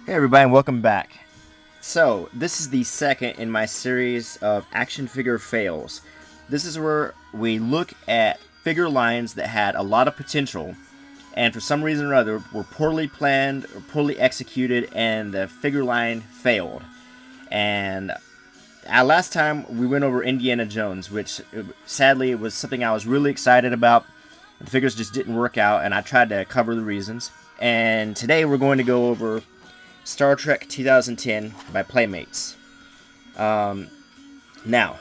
Hey everybody, and welcome back. So, this is the second in my series of action figure fails. This is where we look at figure lines that had a lot of potential, and for some reason or other were poorly planned or poorly executed, and the figure line failed. And last time we went over Indiana Jones, which sadly was something I was really excited about. The figures just didn't work out, and I tried to cover the reasons. And today we're going to go over Star Trek 2010 by Playmates. Now,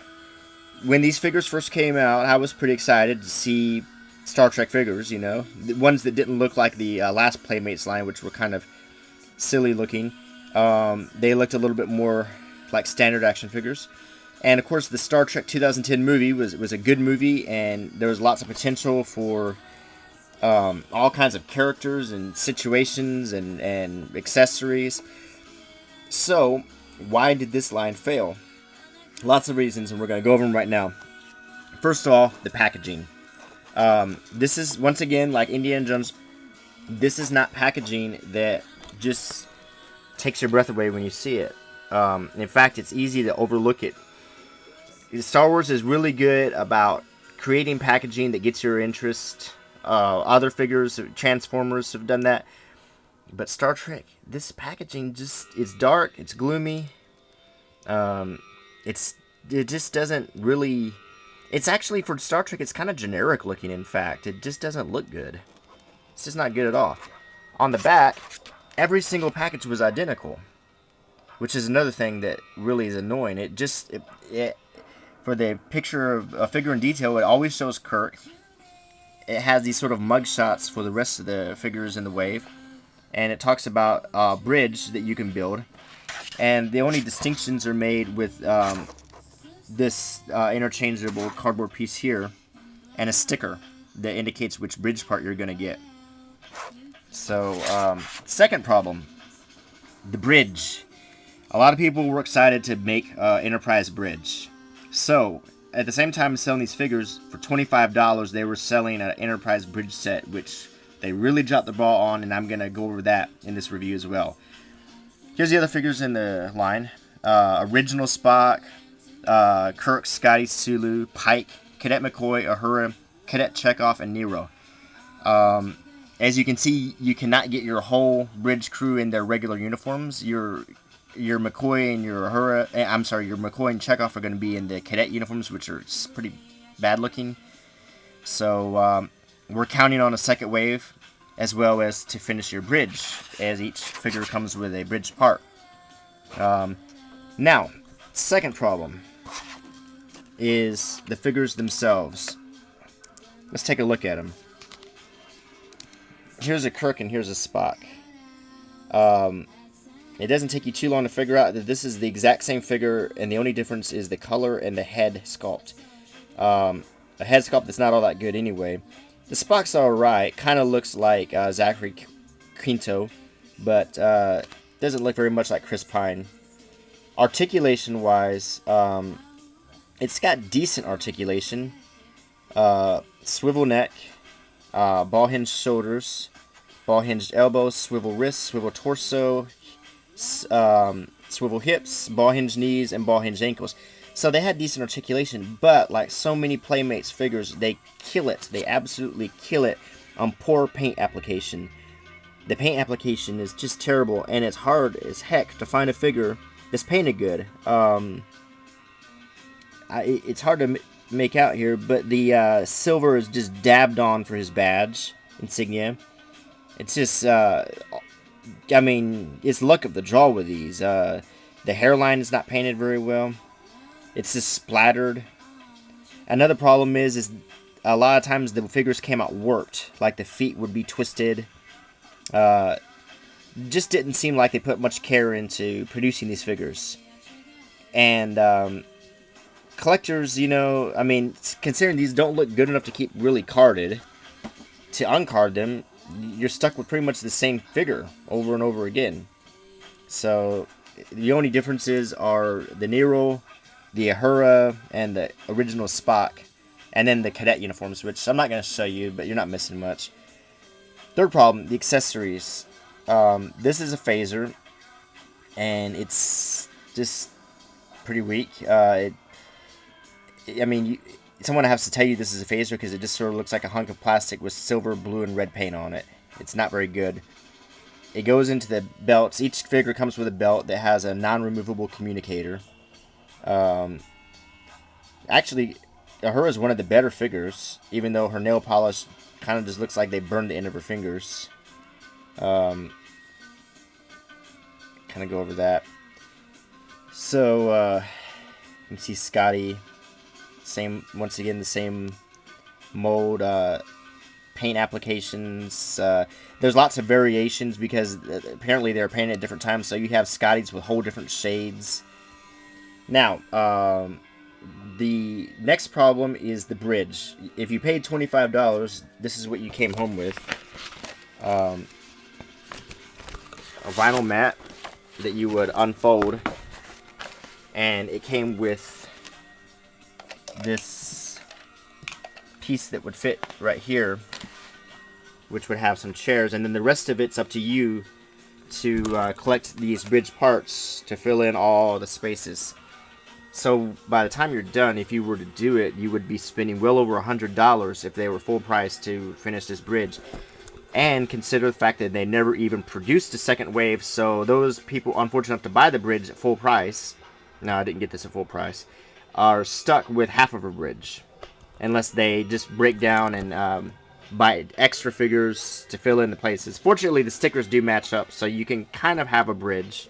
when these figures first came out, I was pretty excited to see Star Trek figures, the ones that didn't look like the last Playmates line, which were kind of silly looking. They looked a little bit more like standard action figures. And of course, the Star Trek 2010 movie was a good movie, and there was lots of potential for all kinds of characters and situations and accessories. So, why did this line fail? Lots of reasons, and we're going to go over them right now. First of all, the packaging. This is, once again, like Indiana Jones, this is not packaging that just takes your breath away when you see it. In fact, it's easy to overlook it. Star Wars is really good about creating packaging that gets your interest. Other figures, Transformers have done that. But Star Trek, this packaging it's dark, it's gloomy. It just doesn't really... It's actually, for Star Trek, it's kind of generic looking, in fact. It just doesn't look good. It's just not good at all. On the back, every single package was identical, which is another thing that really is annoying. For the picture of a figure in detail, it always shows Kirk. It has these sort of mug shots for the rest of the figures in the wave, and it talks about a bridge that you can build, and the only distinctions are made with this interchangeable cardboard piece here and a sticker that indicates which bridge part you're going to get. So, second problem, the bridge. A lot of people were excited to make Enterprise bridge. So, at the same time as selling these figures, for $25, they were selling an Enterprise bridge set, which they really dropped the ball on, and I'm going to go over that in this review as well. Here's the other figures in the line. Original Spock, Kirk, Scotty, Sulu, Pike, Cadet McCoy, Uhura, Cadet Chekhov, and Nero. As you can see, you cannot get your whole bridge crew in their regular uniforms. Your McCoy and your McCoy and Chekhov are going to be in the cadet uniforms, which are pretty bad looking. So we're counting on a second wave, as well as to finish your bridge, as each figure comes with a bridge part. Now, second problem is the figures themselves. Let's take a look at them. Here's a Kirk and here's a Spock. It doesn't take you too long to figure out that this is the exact same figure, and the only difference is the color and the head sculpt. A head sculpt that's not all that good anyway. The Spock's alright, kind of looks like Zachary Quinto, but doesn't look very much like Chris Pine. Articulation-wise, it's got decent articulation. Swivel neck, ball-hinged shoulders, ball-hinged elbows, swivel wrists, swivel torso, swivel hips, ball-hinged knees, and ball-hinged ankles. So they had decent articulation, but like so many Playmates figures, they kill it. They absolutely kill it on poor paint application. The paint application is just terrible, and it's hard as heck to find a figure that's painted good. It's hard to make out here, but the silver is just dabbed on for his badge insignia. It's just... it's luck of the draw with these. The hairline is not painted very well. It's just splattered. Another problem is a lot of times the figures came out warped. Like the feet would be twisted. Just didn't seem like they put much care into producing these figures. And collectors, considering these don't look good enough to keep really carded, to uncard them, you're stuck with pretty much the same figure over and over again. So the only differences are the Nero, the Uhura, and the original Spock, and then the cadet uniforms, which I'm not going to show you, but you're not missing much. Third problem, the accessories. This is a phaser. and it's just pretty weak. I mean, someone has to tell you this is a phaser because it just sort of looks like a hunk of plastic with silver, blue, and red paint on it. It's not very good. It goes into the belts. Each figure comes with a belt that has a non-removable communicator. Actually, her is one of the better figures, even though her nail polish kind of just looks like they burned the end of her fingers. Kind of go over that. So, you can see Scotty. Once again, the same mold, paint applications. There's lots of variations because apparently they're painted at different times. So you have Scotty's with whole different shades. Now, the next problem is the bridge. If you paid $25, this is what you came home with. A vinyl mat that you would unfold, and it came with this piece that would fit right here, which would have some chairs, and then the rest of it's up to you to collect these bridge parts to fill in all the spaces. So by the time you're done, if you were to do it, you would be spending well over $100 if they were full price to finish this bridge. And consider the fact that they never even produced a second wave, so those people unfortunate enough to buy the bridge at full price, no, I didn't get this at full price, are stuck with half of a bridge. Unless they just break down and buy extra figures to fill in the places. Fortunately, the stickers do match up, so you can kind of have a bridge.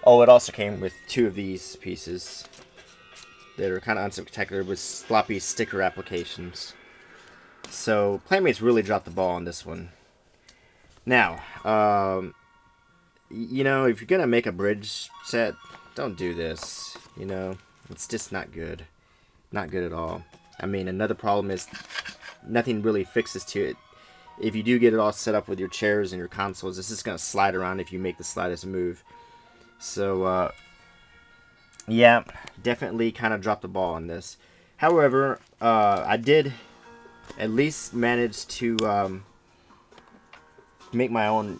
Oh, it also came with two of these pieces that are kind of unspectacular with sloppy sticker applications. So, Playmates really dropped the ball on this one. Now, you know, if you're going to make a bridge set, don't do this. You know, it's just not good. Not good at all. I mean, another problem is nothing really fixes to it. If you do get it all set up with your chairs and your consoles, it's just going to slide around if you make the slightest move. So, yeah, definitely kind of dropped the ball on this. However, I did at least manage to make my own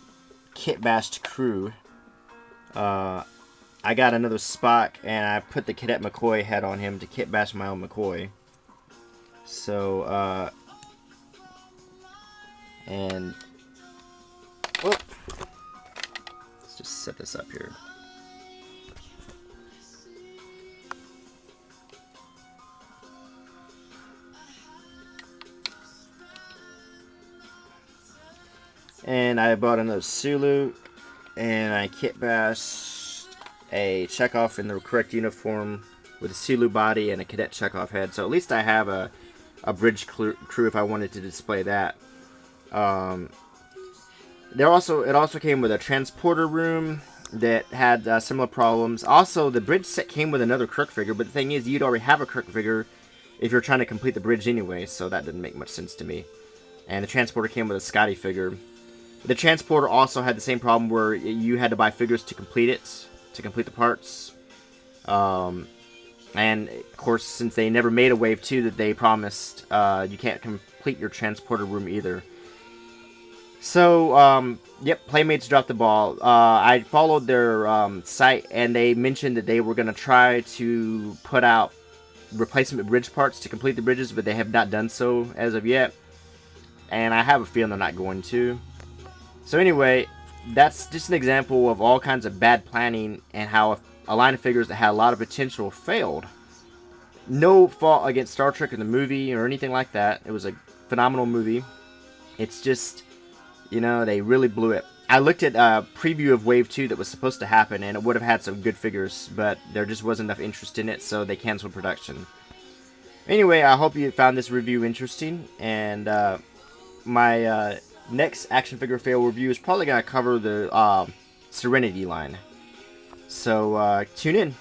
kit-bashed crew. I got another Spock, and I put the Cadet McCoy head on him to kit-bash my own McCoy. So, and, whoop, let's just set this up here. And I bought another Sulu, and I kit bashed a Chekhov in the correct uniform with a Sulu body and a Cadet Chekhov head. So at least I have a bridge crew if I wanted to display that. It also came with a transporter room that had similar problems. Also, the bridge set came with another Kirk figure, but the thing is, you'd already have a Kirk figure if you're trying to complete the bridge anyway, so that didn't make much sense to me. And the transporter came with a Scotty figure. The transporter also had the same problem where you had to buy figures to complete it, to complete the parts. And, of course, since they never made a Wave 2 that they promised, you can't complete your transporter room either. So, yep, Playmates dropped the ball. I followed their site, and they mentioned that they were going to try to put out replacement bridge parts to complete the bridges, but they have not done so as of yet. And I have a feeling they're not going to. So anyway, that's just an example of all kinds of bad planning and how a line of figures that had a lot of potential failed. No fault against Star Trek or the movie or anything like that. It was a phenomenal movie. It's just, you know, they really blew it. I looked at a preview of Wave 2 that was supposed to happen, and it would have had some good figures, but there just wasn't enough interest in it, so they canceled production. Anyway, I hope you found this review interesting, and my next action figure fail review is probably going to cover the Serenity line. So, tune in.